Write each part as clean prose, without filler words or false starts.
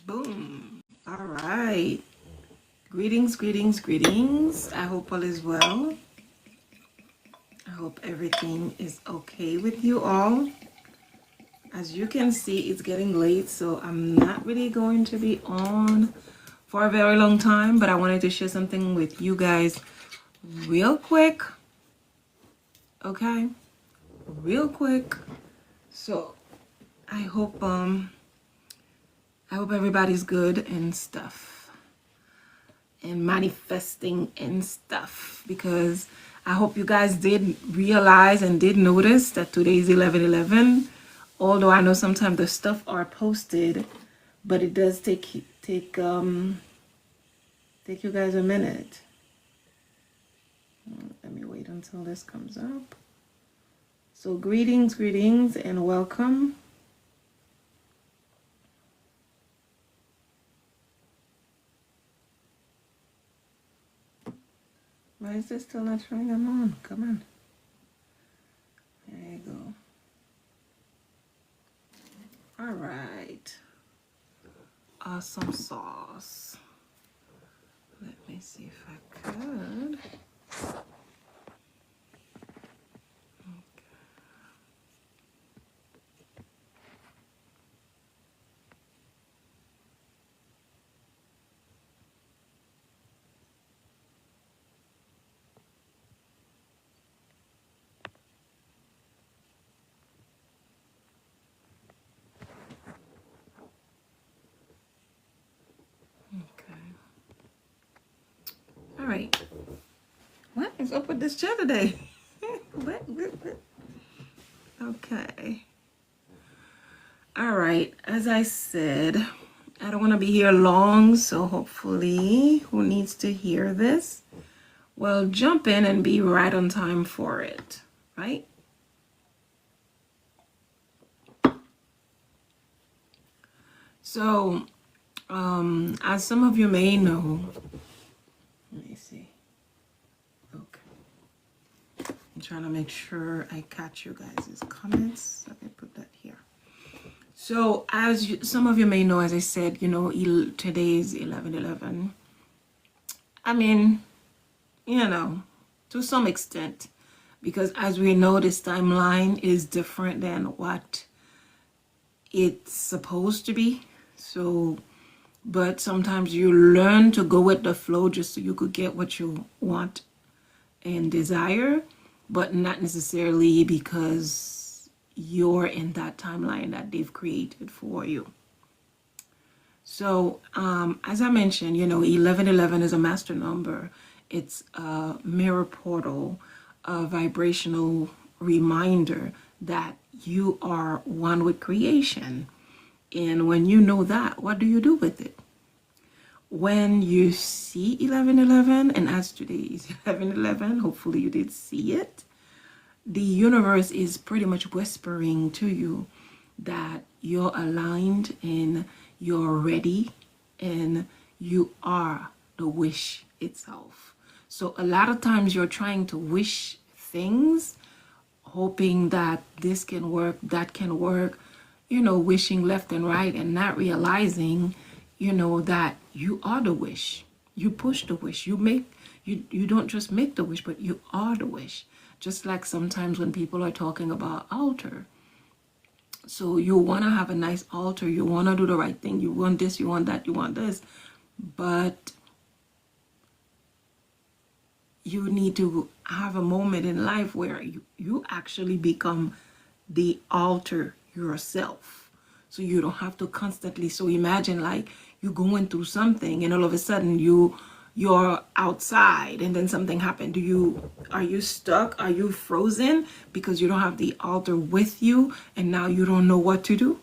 Boom. All right. Greetings, greetings, greetings. I hope all is well. I hope everything is okay with you all. As you can see, it's getting late, so I'm not really going to be on for a very long time, but I wanted to share something with you guys real quick. Okay? Real quick. So, I hope everybody's good and stuff. And manifesting and stuff, because I hope you guys did realize and did notice that today is 11/11. Although I know sometimes the stuff are posted, but it does take you guys a minute. Let me wait until this comes up. So greetings, greetings, and welcome. Why is this still not showing them on? Come on. There you go. All right. Awesome sauce. Let me see if I could. All right. What is up with this chair today? What? Okay. All right. As I said, I don't want to be here long, so hopefully, who needs to hear this? Well, jump in and be right on time for it, right? So, as some of you may know, let me see. Okay. I'm trying to make sure I catch you guys' comments. Let me put that here. So, as some of you may know, as I said, you know, today is 11/11. I mean, you know, to some extent, because as we know, this timeline is different than what it's supposed to be. So, but sometimes you learn to go with the flow just so you could get what you want and desire, but not necessarily because you're in that timeline that they've created for you. So, as I mentioned, you know, 11/11 is a master number. It's a mirror portal, a vibrational reminder that you are one with creation. And when you know that, what do you do with it? When you see 11/11, and as today is 11/11, hopefully you did see it, the universe is pretty much whispering to you that you're aligned and you're ready and you are the wish itself. So a lot of times you're trying to wish things, hoping that this can work, that can work, you know, wishing left and right and not realizing, you know, that you are the wish. You push the wish. You don't just make the wish, but you are the wish. Just like sometimes when people are talking about altar. So you want to have a nice altar. You want to do the right thing. You want this, you want that, you want this. But you need to have a moment in life where you actually become the altar yourself. So you don't have to constantly. So imagine like you're going through something and all of a sudden you're outside and then something happened. Are you stuck? Are you frozen because you don't have the altar with you and now you don't know what to do?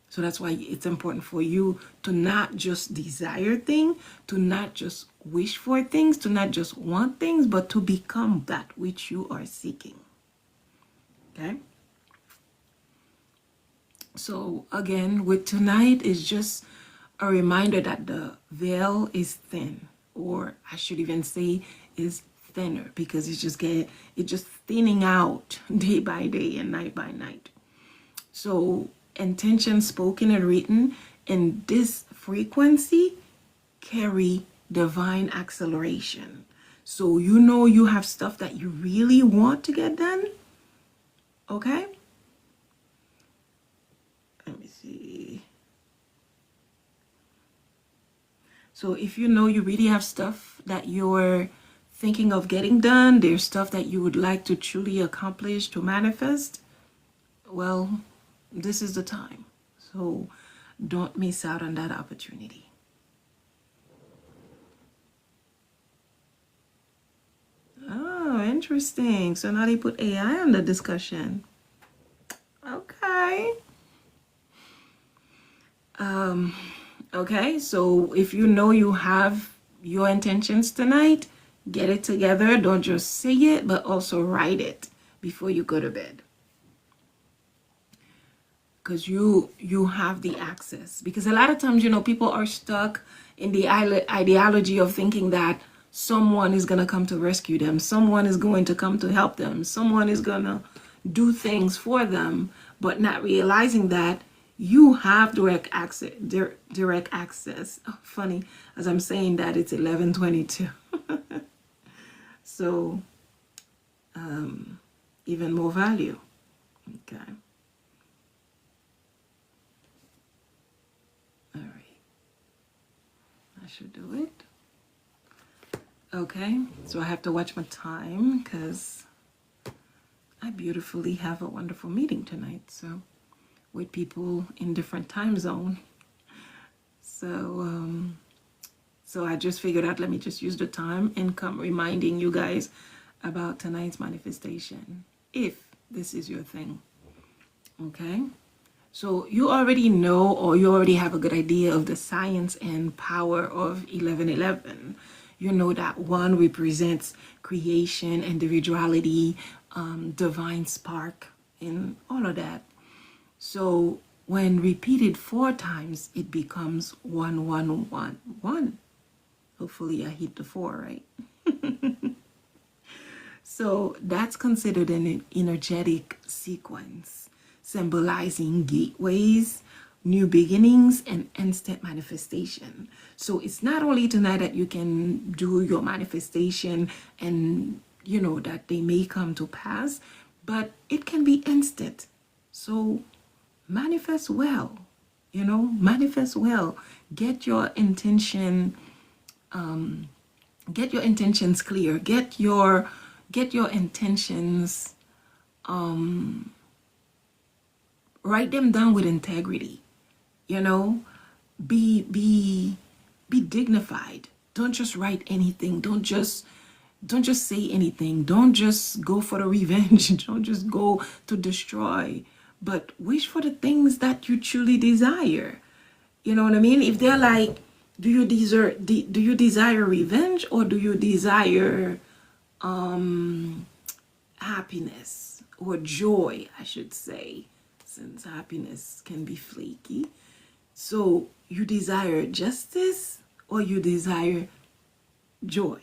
So that's why it's important for you to not just desire things, to not just wish for things, to not just want things, but to become that which you are seeking. Okay? So again, with tonight is just a reminder that the veil is thin, or I should even say is thinner, because it's just thinning out day by day and night by night. So intention spoken and written and this frequency carry divine acceleration. So you know you have stuff that you really want to get done. Okay? Let me see. So if you know you really have stuff that you're thinking of getting done, there's stuff that you would like to truly accomplish, to manifest, well, this is the time. So don't miss out on that opportunity. Oh, interesting. So now they put AI on the discussion. Okay. Okay, so if you know you have your intentions tonight, get it together. Don't just say it, but also write it before you go to bed. Because you have the access. Because a lot of times, you know, people are stuck in the ideology of thinking that someone is going to come to rescue them. Someone is going to come to help them. Someone is going to do things for them, but not realizing that you have direct access. Direct access. Oh, funny, as I'm saying that, it's 11:22. So, even more value. Okay. All right. I should do it. Okay. So I have to watch my time because I beautifully have a wonderful meeting tonight. So, with people in different time zone. So I just figured out, let me just use the time and come reminding you guys about tonight's manifestation, if this is your thing. Okay, so you already know, or you already have a good idea of the science and power of 1111. You know that 1 represents creation, individuality, divine spark, and all of that. So when repeated 4 times, it becomes 1111. Hopefully I hit the 4, right? So that's considered an energetic sequence, symbolizing gateways, new beginnings, and instant manifestation. So it's not only tonight that you can do your manifestation and, you know, that they may come to pass, but it can be instant. So manifest well, you know, manifest well. Get your intentions clear. Get your intentions, write them down with integrity. You know, be dignified. Don't just write anything. Don't just say anything. Don't just go for the revenge. Don't just go to destroy, but wish for the things that you truly desire. You know what I mean? If they're like, do you desire revenge, or do you desire happiness or joy, I should say, since happiness can be flaky. So you desire justice or you desire joy?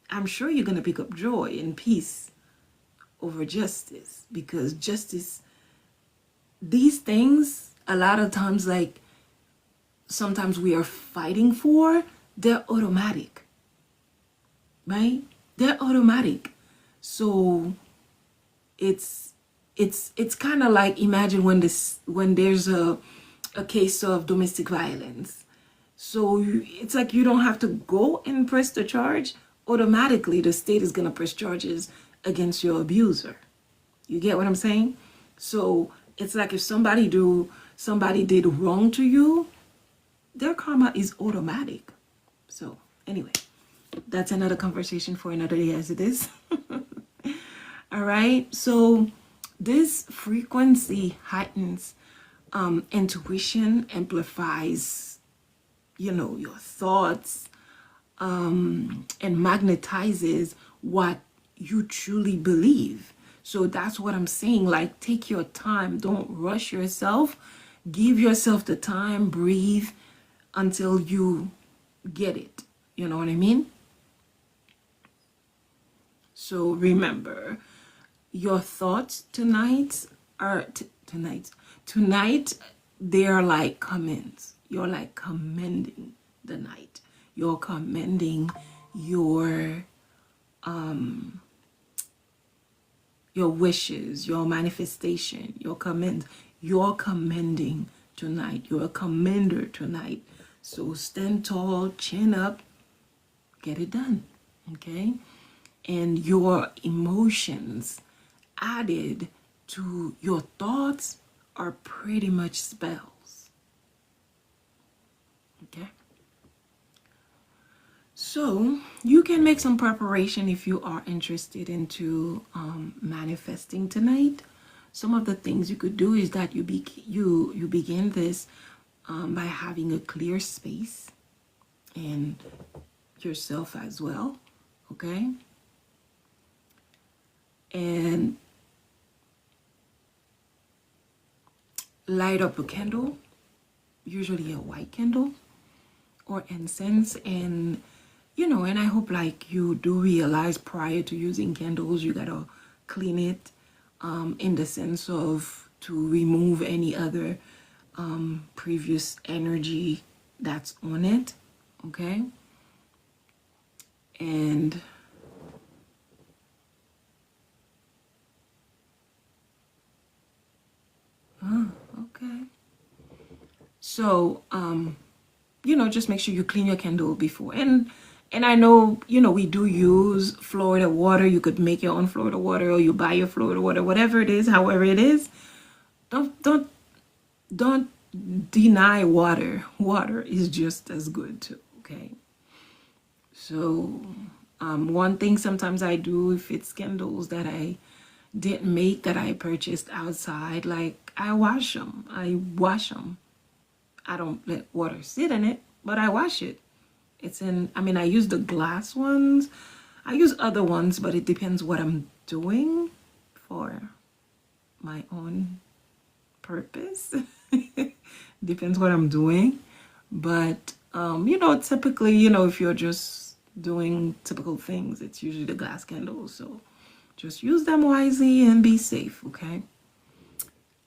I'm sure you're going to pick up joy and peace over justice, because justice, these things, a lot of times, like sometimes we are fighting for, they're automatic, right? They're automatic. So it's kind of like, imagine when there's a case of domestic violence. So it's like you don't have to go and press the charge. Automatically, the state is going to press charges against your abuser. You get what I'm saying? So it's like if somebody did wrong to you, their karma is automatic. So anyway, that's another conversation for another day, as it is. All right. So this frequency heightens intuition, amplifies, your thoughts, and magnetizes what you truly believe. So that's what I'm saying. Like, take your time. Don't rush yourself. Give yourself the time. Breathe until you get it. You know what I mean? So remember, your thoughts tonight they are like commends. You're like commending the night. You're commending your wishes, your manifestation, your commend. You're commending tonight. You're a commender tonight. So stand tall, chin up, get it done. Okay? And your emotions added to your thoughts are pretty much spells. Okay? So you can make some preparation if you are interested into manifesting tonight. Some of the things you could do is that you begin this by having a clear space and yourself as well. Okay? And light up a candle, usually a white candle or incense, and and I hope like you do realize prior to using candles you gotta clean it in the sense of to remove any other previous energy that's on it. Okay? And okay. So just make sure you clean your candle before. And I know, we do use Florida water. You could make your own Florida water, or you buy your Florida water, whatever it is, however it is. Don't deny water. Water is just as good too, okay? So one thing sometimes I do, if it's candles that I didn't make, that I purchased outside, like I wash them. I don't let water sit in it, but I wash it. I use the glass ones. I use other ones, but it depends what I'm doing for my own purpose. Depends what I'm doing. But, typically, if you're just doing typical things, it's usually the glass candles. So just use them wisely and be safe, okay?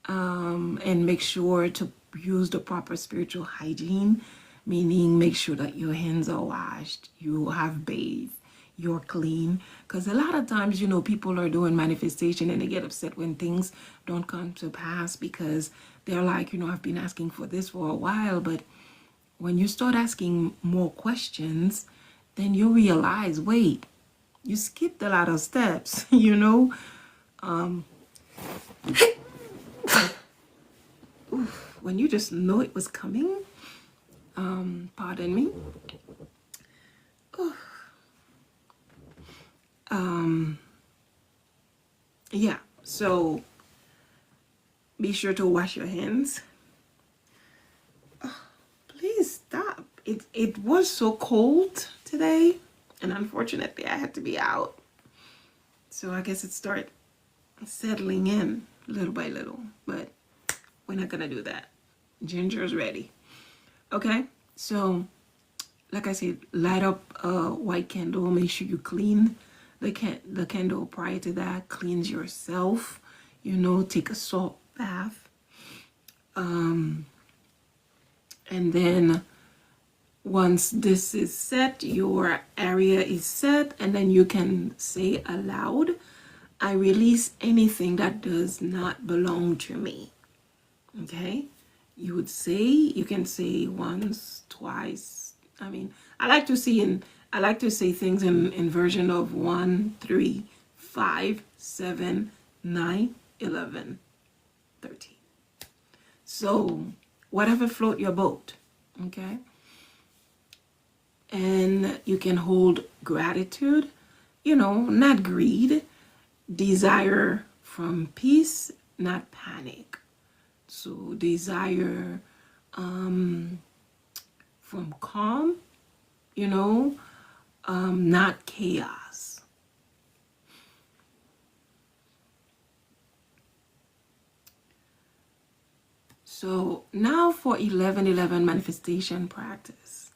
And make sure to use the proper spiritual hygiene, meaning make sure that your hands are washed, you have bathed, you're clean. Because a lot of times, people are doing manifestation and they get upset when things don't come to pass because they're like, I've been asking for this for a while. But when you start asking more questions, then you realize, wait, you skipped a lot of steps, when you just know it was coming. Pardon me. Yeah, so be sure to wash your hands. Please stop. It was so cold today, and unfortunately I had to be out. So I guess it started settling in little by little, but we're not gonna do that. Ginger's ready. Okay, so like I said, light up a white candle. Make sure you clean the candle prior to that. Cleanse yourself, take a salt bath. And then once this is set, your area is set, and then you can say aloud, I release anything that does not belong to me. Okay? You can say once, twice. I like to say things in version of 1, 3, 5, 7, 9, 11, 13. So whatever float your boat, okay? And you can hold gratitude, not greed, desire from peace, not panic. So desire from calm, not chaos. So now for 1111 manifestation practice.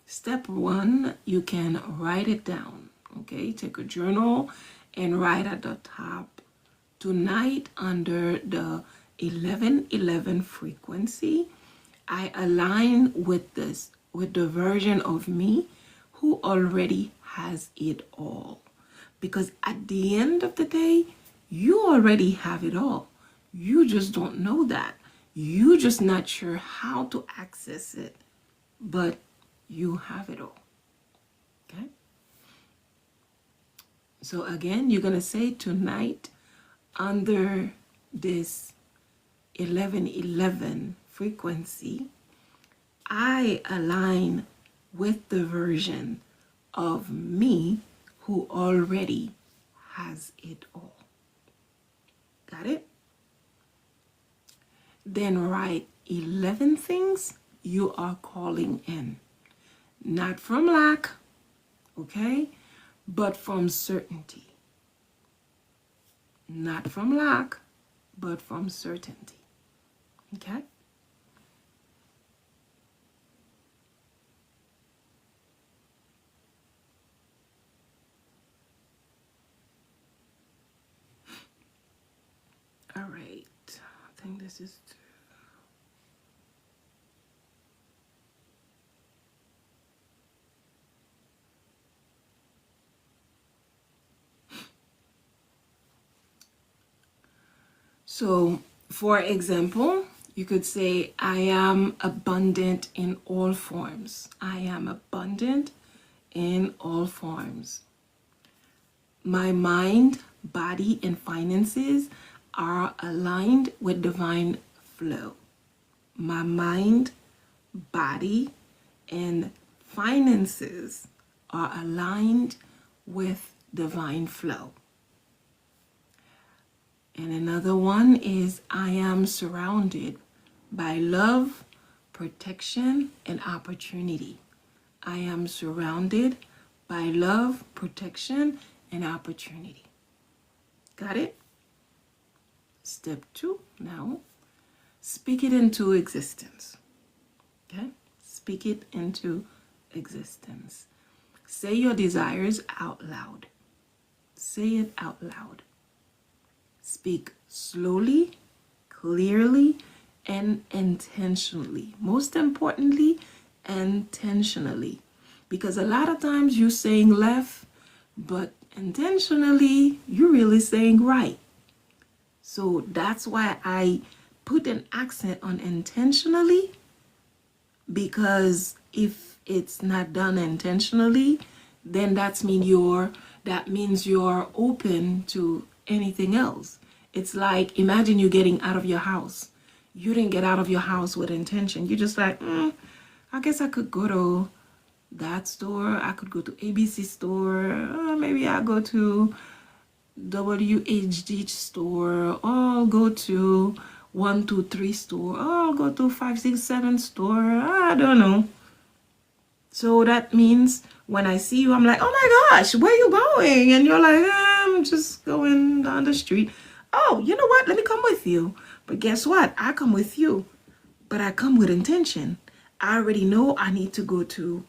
Step 1, you can write it down. Okay, take a journal and write at the top, tonight under the 1111 frequency, I align with this, with the version of me who already has it all. Because at the end of the day, you already have it all. You just don't know that. You just not sure how to access it, but you have it all. Okay? So again, you're going to say tonight, under this 1111 frequency, I align with the version of me who already has it all. Got it? Then write 11 things you are calling in. Not from lack, okay, but from certainty. Not from lack, but from certainty. Okay? All right. I think this is so, for example, you could say, I am abundant in all forms. I am abundant in all forms. My mind, body, and finances are aligned with divine flow. My mind, body, and finances are aligned with divine flow. And another one is, I am surrounded by love, protection, and opportunity. I am surrounded by love, protection, and opportunity. Got it? Step 2 now. Speak it into existence. Okay? Speak it into existence. Say your desires out loud. Say it out loud. Speak slowly, clearly, and intentionally. Most importantly, intentionally. Because a lot of times you're saying left, but intentionally, you're really saying right. So that's why I put an accent on intentionally, because if it's not done intentionally, then that means you're open to anything else. It's like, imagine you getting out of your house. You didn't get out of your house with intention. You're just like, I guess I could go to that store. I could go to ABC store. Maybe I'll go to WHD store. Or I'll go to 123 store. Or I'll go to 567 store. I don't know. So that means when I see you, I'm like, oh my gosh, where are you going? And you're like, I'm just going down the street. Oh, you know what? Let me come with you. But guess what? I come with you, but I come with intention. I already know I need to go to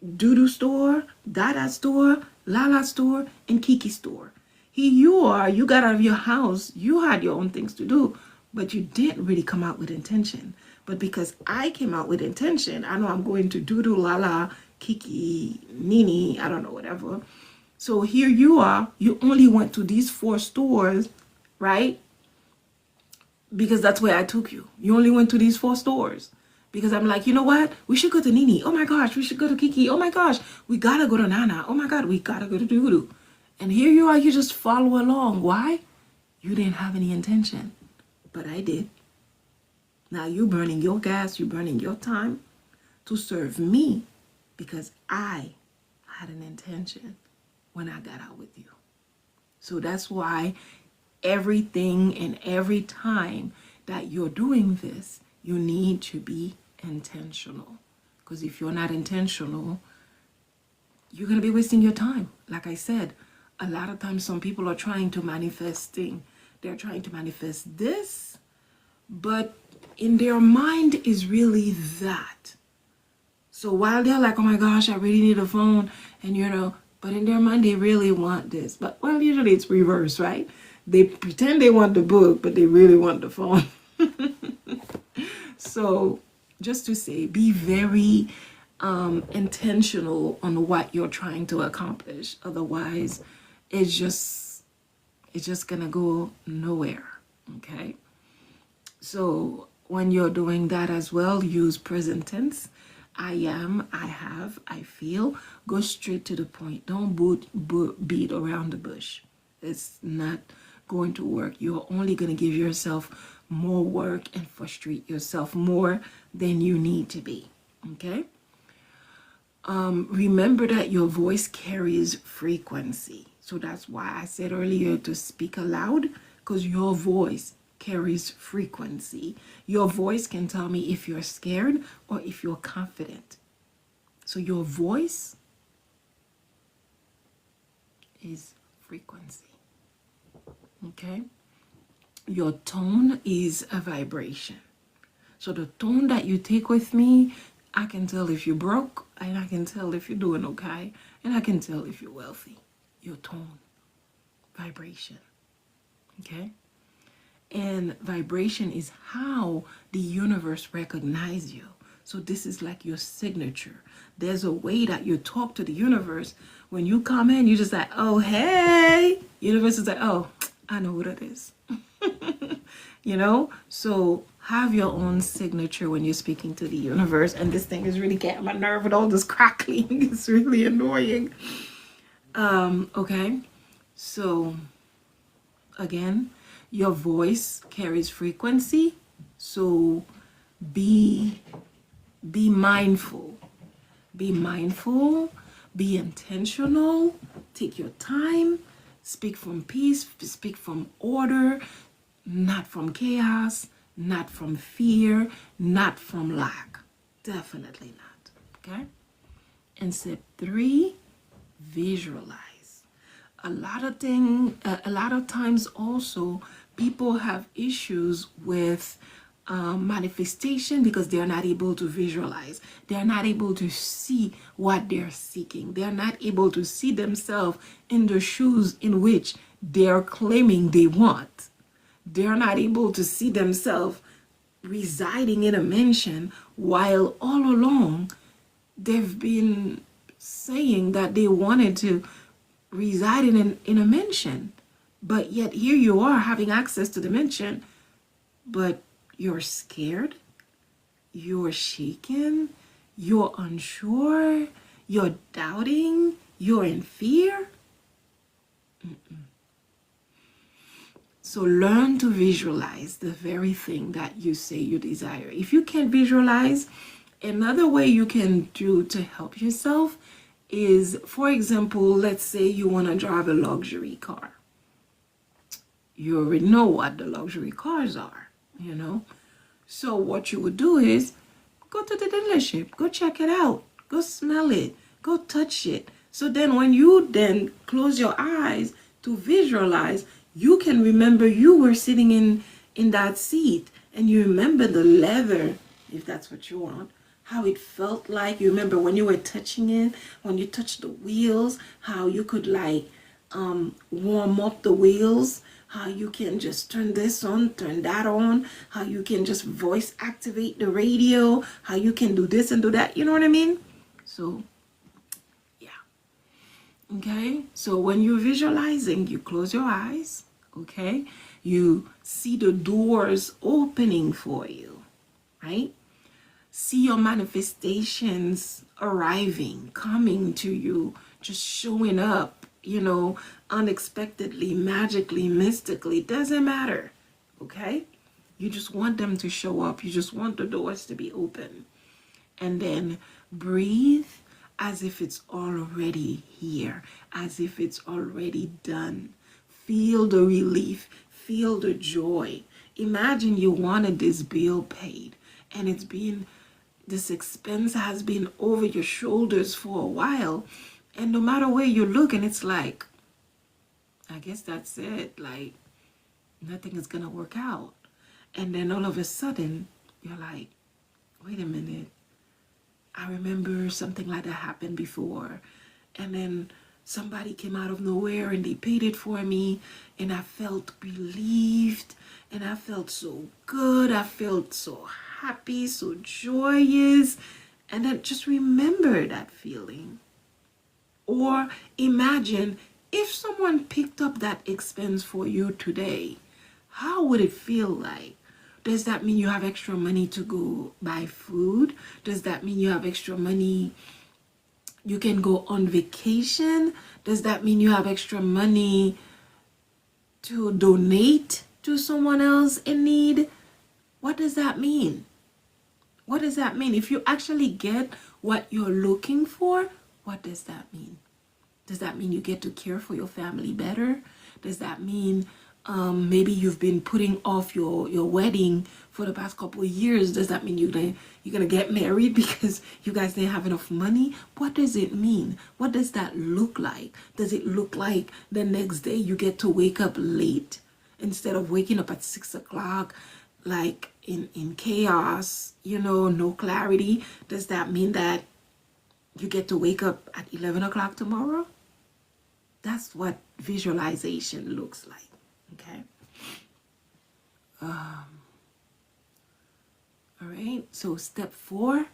Doodoo store, Dada store, Lala store, and Kiki store. Here you are, you got out of your house, you had your own things to do, but you didn't really come out with intention. But because I came out with intention, I know I'm going to Doodoo, Lala, Kiki, Nini, I don't know, whatever. So here you are, you only went to these 4 stores, right? Because that's where I took you. You only went to these 4 stores. Because I'm like, you know what? We should go to Nini. Oh my gosh, we should go to Kiki. Oh my gosh, we gotta go to Nana. Oh my God, we gotta go to Doodoo. And here you are, you just follow along. Why? You didn't have any intention. But I did. Now you're burning your gas, you're burning your time to serve me because I had an intention when I got out with you. So that's why everything and every time that you're doing this, you need to be intentional. Because if you're not intentional, you're going to be wasting your time. Like I said, a lot of times some people are trying to manifest things. They're trying to manifest this, but in their mind is really that. So while they're like, oh my gosh, I really need a phone, and but in their mind they really want this. But well, usually it's reverse, right? They pretend they want the book, but they really want the phone. So just to say, be very intentional on what you're trying to accomplish. Otherwise, it's just gonna go nowhere. Okay. So when you're doing that as well, use present tense. I am, I have, I feel. Go straight to the point. Don't beat around the bush. It's not going to work. You're only going to give yourself more work and frustrate yourself more than you need to be. Okay? Remember that your voice carries frequency. So that's why I said earlier to speak aloud, because your voice carries frequency. Your voice can tell me if you're scared or if you're confident. So your voice is frequency. Okay? Your tone is a vibration. So the tone that you take with me, I can tell if you're broke, and I can tell if you're doing okay, and I can tell if you're wealthy. Your tone, vibration. Okay? And vibration is how the universe recognizes you. So this is like your signature. There's a way that you talk to the universe. When you come in, you just like, oh, hey. Universe is like, oh, I know what it is. You know? So have your own signature when you're speaking to the universe. And this thing is really getting my nerve with all this crackling. It's really annoying. Okay. So again, your voice carries frequency. So be mindful. Be mindful. Be intentional. Take your time. Speak from peace. Speak from order. Not from chaos. Not from fear. Not from lack. Definitely not. Okay? And step 3, visualize. A lot of times also people have issues with manifestation because they're not able to visualize. They're not able to see what they're seeking. They're not able to see themselves in the shoes in which they're claiming they want. They're not able to see themselves residing in a mansion while all along they've been saying that they wanted to reside in a mansion. But yet here you are having access to the mansion, but you're scared, you're shaken, you're unsure, you're doubting, you're in fear. So learn to visualize the very thing that you say you desire. If you can't visualize, another way you can do to help yourself is, for example, let's say you want to drive a luxury car. You already know what the luxury cars are, you know. So what you would do is go to the dealership, go check it out, go smell it, go touch it. So then when you then close your eyes to visualize, you can remember you were sitting in that seat, and you remember the leather, if that's what you want, how it felt like. You remember when you were touching it, when you touched the wheels, how you could like warm up the wheels, how you can just turn this on, turn that on, how you can just voice activate the radio, how you can do this and do that. You know what I mean? So yeah. Okay, so when you're visualizing, you close your eyes. Okay, you see the doors opening for you, right? See your manifestations arriving, coming to you, just showing up, you know, unexpectedly, magically, mystically. Doesn't matter. Okay, you just want them to show up. You just want the doors to be open. And then breathe as if it's already here, as if it's already done. Feel the relief, feel the joy. Imagine you wanted this bill paid, and this expense has been over your shoulders for a while, and no matter where you look, and it's like, I guess that's it, like nothing is gonna work out. And then all of a sudden you're like, wait a minute, I remember something like that happened before. And then somebody came out of nowhere and they paid it for me, and I felt relieved, and I felt so good. I felt so happy, so joyous. And then just remember that feeling. Or imagine if someone picked up that expense for you today, how would it feel like? Does that mean you have extra money to go buy food? Does that mean you have extra money you can go on vacation? Does that mean you have extra money to donate to someone else in need? What does that mean? What does that mean? If you actually get what you're looking for, what does that mean? Does that mean you get to care for your family better? Does that mean maybe you've been putting off your wedding for the past couple of years? Does that mean you're gonna get married because you guys didn't have enough money? What does it mean? What does that look like? Does it look like the next day you get to wake up late instead of waking up at 6 o'clock, like in chaos, no clarity? Does that mean that you get to wake up at 11 o'clock tomorrow? That's what visualization looks like. Okay. All right. So step 4,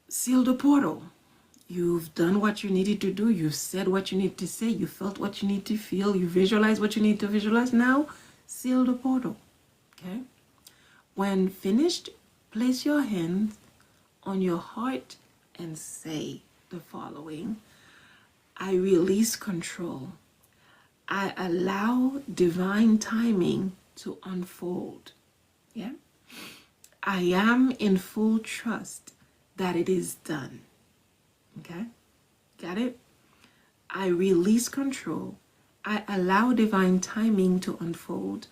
seal the portal. You've done what you needed to do. You've said what you need to say. You felt what you need to feel. You visualize what you need to visualize. Now, seal the portal. Okay. When finished, place your hands on your heart and say the following: I release control. I allow divine timing to unfold. Yeah. I am in full trust that it is done. Okay. Got it? I release control. I allow divine timing to unfold.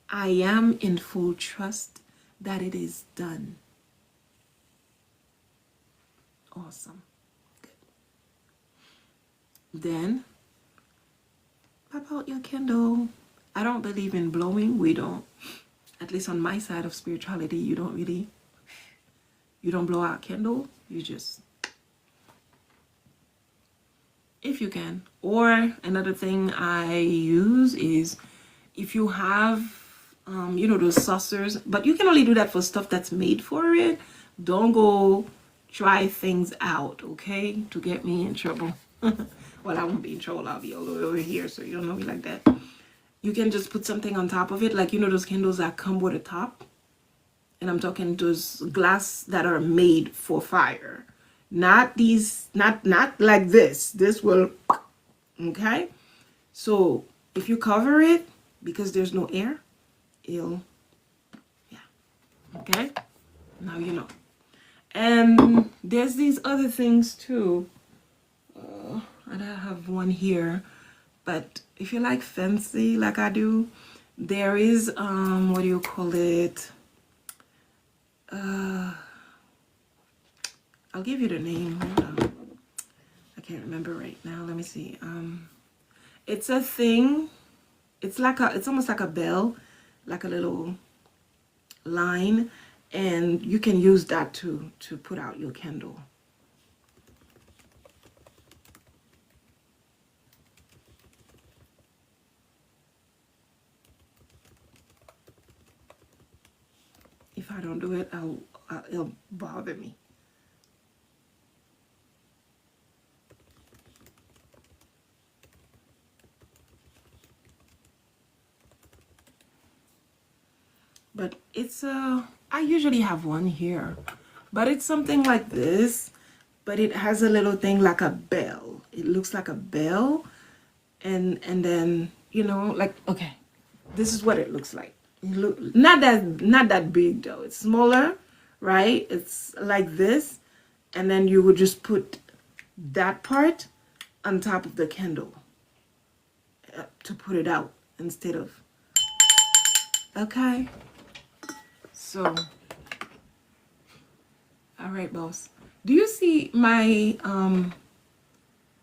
I am in full trust that it is done. Awesome. Good. Then pop out your candle. I don't believe in blowing. We don't. At least on my side of spirituality, you don't blow out candle. You just, if you can. Or another thing I use is, if you have, those saucers, but you can only do that for stuff that's made for it. Don't go try things out, okay, to get me in trouble. Well, I won't be in trouble. I'll be all over here, so you don't know me like that. You can just put something on top of it, like those candles that come with a top. And I'm talking those glass that are made for fire, not these, not like this. This will, okay. So if you cover it, because there's no air, it'll, yeah, okay. Now you know. And there's these other things too. I don't have one here, but if you like fancy like I do, there is what do you call it? I'll give you the name. Hold on. I can't remember right now. Let me see. It's a thing. It's almost like a bell, like a little line, and you can use that to put out your candle. If I don't do it, it'll bother me. But it's I usually have one here, but it's something like this, but it has a little thing like a bell. It looks like a bell, and then like, okay, this is what it looks like. Not that big though. It's smaller, right? It's like this, and then you would just put that part on top of the candle to put it out instead of, okay. So, all right, boss. Do you see my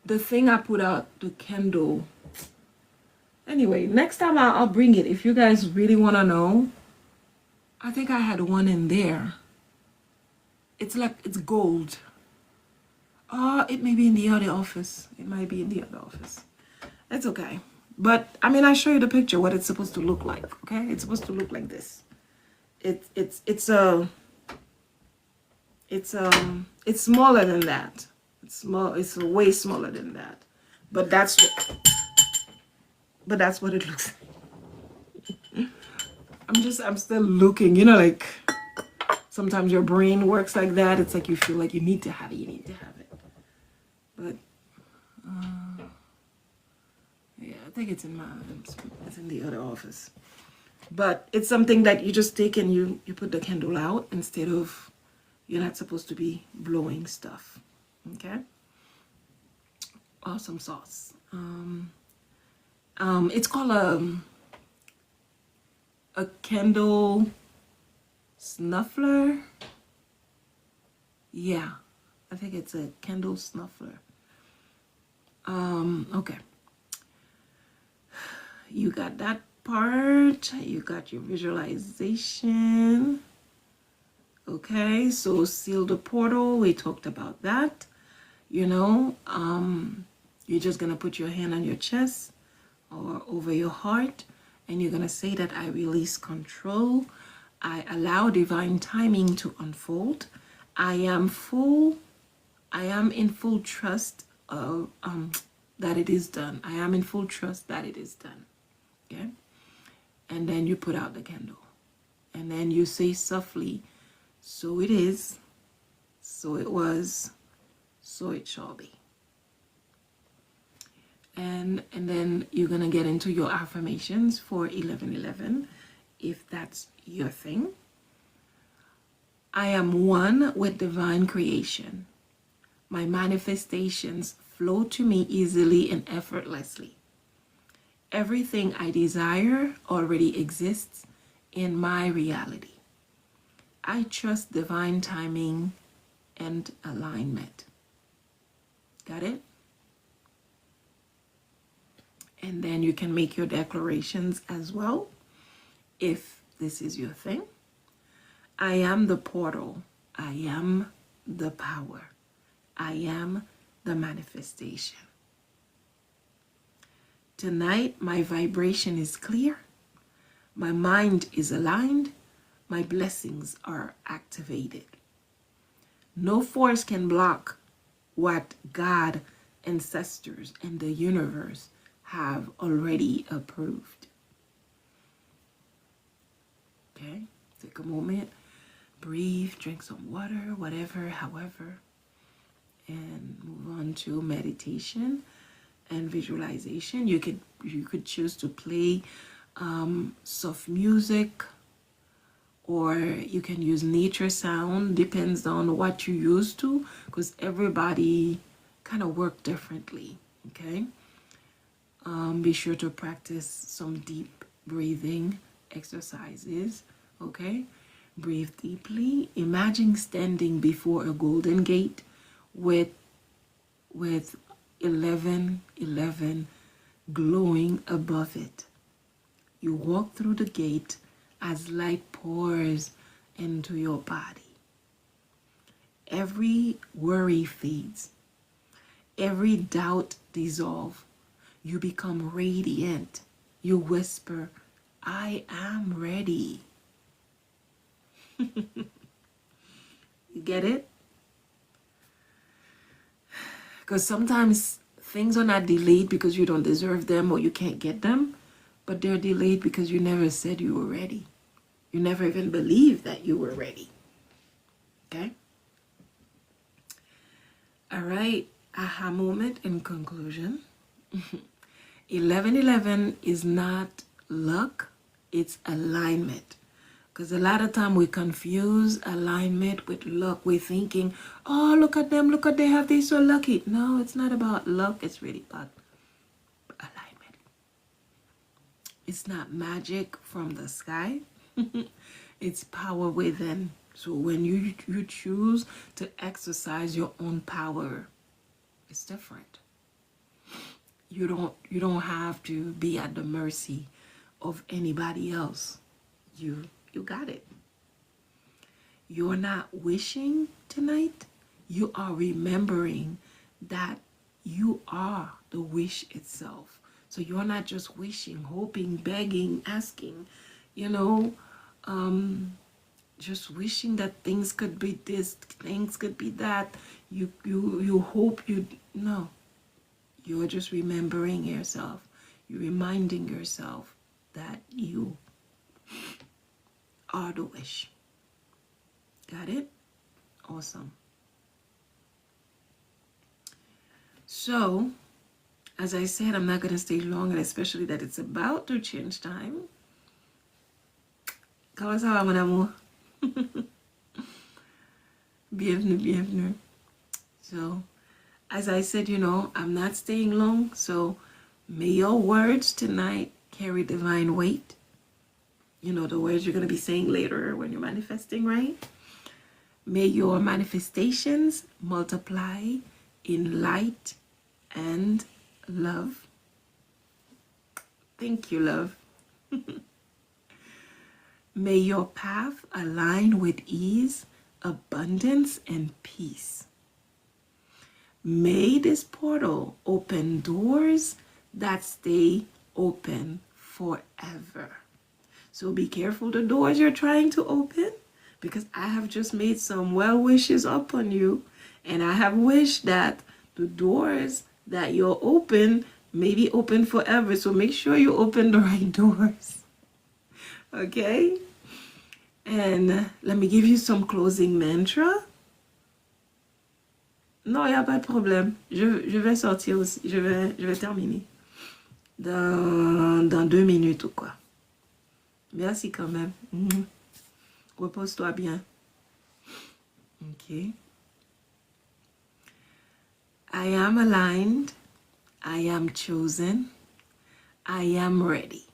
the thing I put out, the candle? Anyway, next time I'll bring it. If you guys really want to know, I think I had one in there. It's like, it's gold. It may be in the other office. It might be in the other office. It's okay. But I mean, I show you the picture what it's supposed to look like. Okay, it's supposed to look like this. It's smaller than that. It's small. It's way smaller than that. But that's what it looks like. I'm still looking. You know, like sometimes your brain works like that. It's like you feel like you need to have it. You need to have it. But yeah, I think it's in the other office. But it's something that you just take and you put the candle out instead of, you're not supposed to be blowing stuff. Okay. Awesome sauce. It's called a candle snuffler. Yeah, I think it's a candle snuffler. Okay. You got that part. You got your visualization. Okay, so seal the portal. We talked about that. You know, you're just gonna put your hand on your chest or over your heart, and you're gonna say that I release control. I allow divine timing to unfold. I am in full trust of that it is done. I am in full trust that it is done. Okay, and then you put out the candle, and then you say softly, so it is, so it was, so it shall be. And then you're gonna get into your affirmations for 1111, if that's your thing. I am one with divine creation. My manifestations flow to me easily and effortlessly. Everything I desire already exists in my reality. I trust divine timing and alignment. Got it? And then you can make your declarations as well, if this is your thing. I am the portal. I am the power. I am the manifestation. Tonight, my vibration is clear. My mind is aligned. My blessings are activated. No force can block what God, ancestors, and the universe have already approved. Okay, take a moment, breathe, drink some water, whatever, however, and move on to meditation and visualization. You could choose to play soft music, or you can use nature sound, depends on what you used to, because everybody kind of work differently. Okay, be sure to practice some deep breathing exercises. Okay, breathe deeply. Imagine standing before a golden gate with 1111 glowing above it. You walk through the gate as light pours into your body. Every worry fades. Every doubt dissolves. You become radiant. You whisper, I am ready. You get it? Because sometimes things are not delayed because you don't deserve them or you can't get them, but they're delayed because you never said you were ready. You never even believed that you were ready. Okay? All right. Aha moment in conclusion. 1111 is not luck, it's alignment. Because a lot of time we confuse alignment with luck. We're thinking, oh, look at them, look what they have, they're so lucky. No, it's not about luck, it's really about alignment. It's not magic from the sky. It's power within. So when you choose to exercise your own power, it's different. You don't have to be at the mercy of anybody else. You got it. You're not wishing tonight. You are remembering that you are the wish itself. So you're not just wishing, hoping, begging, asking, you know, just wishing that things could be this, things could be that. You hope you, no. You're just remembering yourself. You're reminding yourself that you are the wish. Got it? Awesome. So, as I said, I'm not going to stay long, and especially that it's about to change time. Comment ça va, mon amour? Bienvenue, bienvenue. So, as I said, you know, I'm not staying long, so may your words tonight carry divine weight. You know, the words you're going to be saying later when you're manifesting, right? May your manifestations multiply in light and love. Thank you, love. May your path align with ease, abundance, and peace. May this portal open doors that stay open forever. So be careful the doors you're trying to open, because I have just made some well wishes upon you, and I have wished that the doors that you're open may be open forever. So make sure you open the right doors. Okay? And let me give you some closing mantra. Non, il n'y a pas de problème. Je vais sortir aussi. Je vais terminer. Dans 2 minutes ou quoi. Merci quand même. Repose-toi bien. Ok. I am aligned. I am chosen. I am ready.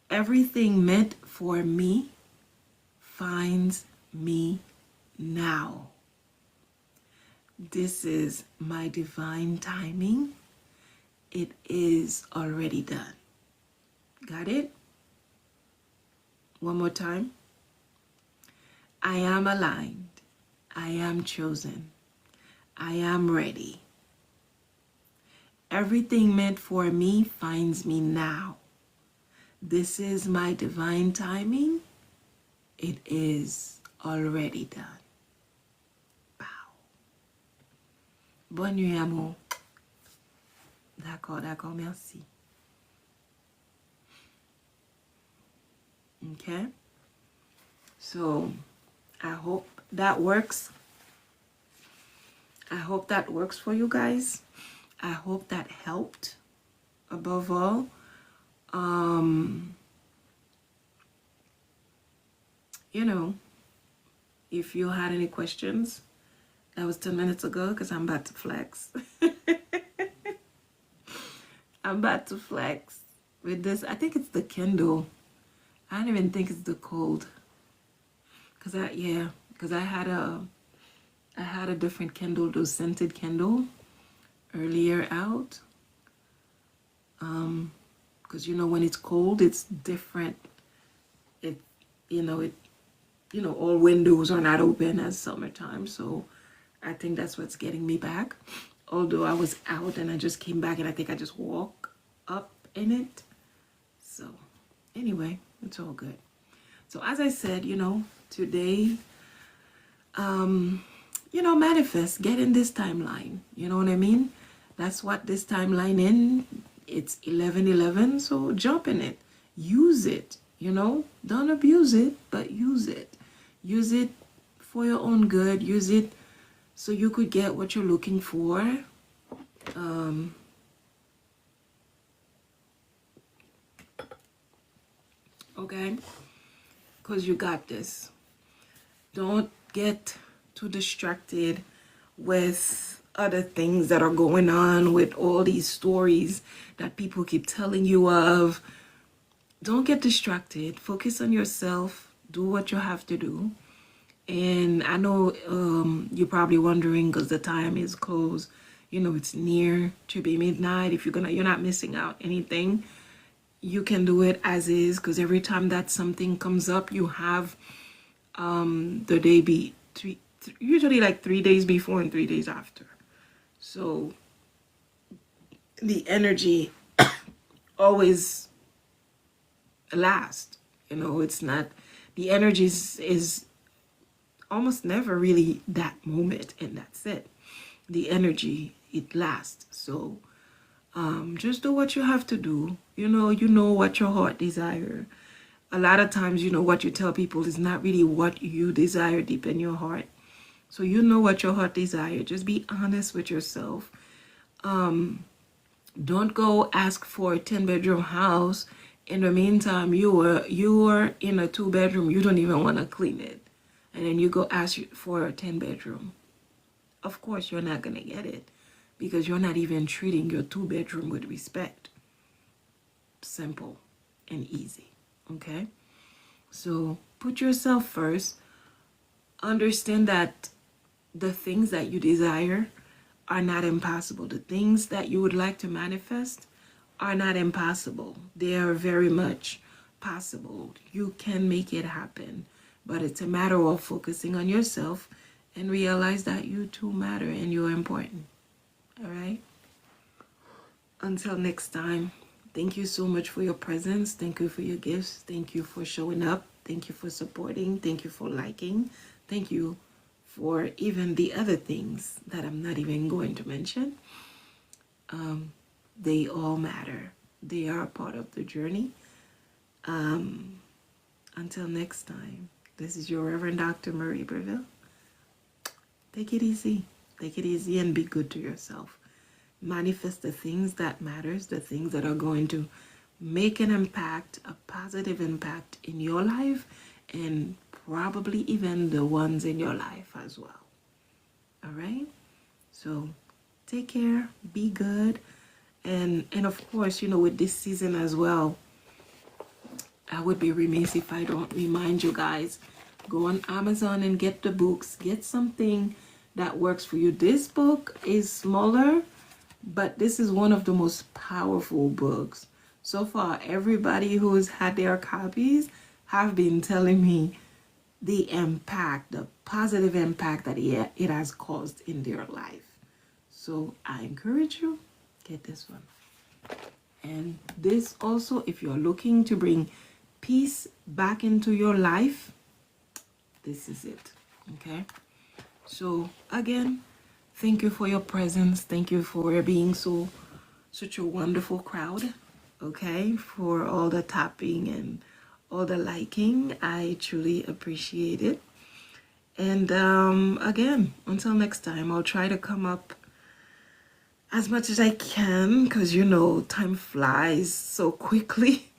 Everything meant for me finds me now. This is my divine timing. It is already done. Got it? One more time. I am aligned. I am chosen. I am ready. Everything meant for me finds me now. This is my divine timing. It is already done. Bow. Bonne nuit, amour. D'accord, merci. Okay? So, I hope that works. I hope that works for you guys. I hope that helped. Above all, you know, if you had any questions, that was 10 minutes ago, because I'm about to flex. I'm about to flex with this. I think it's the Kindle. I don't even think it's the cold. Because I had a different Kindle, those scented Kindle earlier out. Because you know, when it's cold, it's different. All windows are not open as summertime, so I think that's what's getting me back. Although I was out and I just came back, and I think I just walked up in it. So anyway, it's all good. So as I said, today, manifest, get in this timeline. You know what I mean? That's what this timeline in. It's 11:11, so jump in it. Use it, Don't abuse it, but use it. Use it for your own good. Use it so you could get what you're looking for. Okay? Because you got this. Don't get too distracted with other things that are going on, with all these stories that people keep telling you of. Don't get distracted. Focus on yourself. Do what you have to do. And I know you're probably wondering, because the time is close. It's near to be midnight. If you're not missing out anything. You can do it as is, because every time that something comes up, you have the day be usually like 3 days before and 3 days after. So the energy always lasts. You know, it's not, the energy is almost never really that moment and that's it. The energy, it lasts. So just do what you have to do. You know what your heart desire. A lot of times, what you tell people is not really what you desire deep in your heart. So you know what your heart desire. Just be honest with yourself. Don't go ask for a 10-bedroom house. In the meantime, you are in a 2-bedroom. You don't even want to clean it. And then you go ask for a 10-bedroom. Of course, you're not going to get it because you're not even treating your 2-bedroom with respect. Simple and easy. Okay? So put yourself first. Understand that the things that you desire are not impossible. The things that you would like to manifest are not impossible. They are very much possible. You can make it happen. But it's a matter of focusing on yourself and realize that you too matter and you're important. All right? Until next time, thank you so much for your presence. Thank you for your gifts. Thank you for showing up. Thank you for supporting. Thank you for liking. Thank you for even the other things that I'm not even going to mention. They all matter. They are a part of the journey. Until next time, this is your Reverend Dr. Marie Breville. Take it easy. Take it easy and be good to yourself. Manifest the things that matters, the things that are going to make an impact, a positive impact in your life, and probably even the ones in your life as well. All right? So take care, be good, and of course, with this season as well, I would be remiss if I don't remind you guys, go on Amazon and get the books. Get something that works for you. This book is smaller, but this is one of the most powerful books. So far, everybody who has had their copies have been telling me the impact, the positive impact that it has caused in their life. So I encourage you, get this one. And this also, if you're looking to bring peace back into your life, this is it. Okay? So again, thank you for your presence. Thank you for being such a wonderful crowd. Okay? For all the tapping and all the liking. I truly appreciate it. And again, until next time, I'll try to come up as much as I can because time flies so quickly.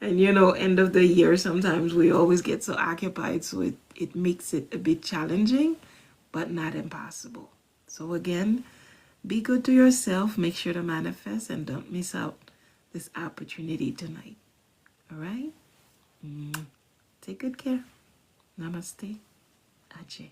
And end of the year, sometimes we always get so occupied, so it makes it a bit challenging, but not impossible. So again, be good to yourself, make sure to manifest, and don't miss out this opportunity tonight. All right? Take good care. Namaste. Ajay.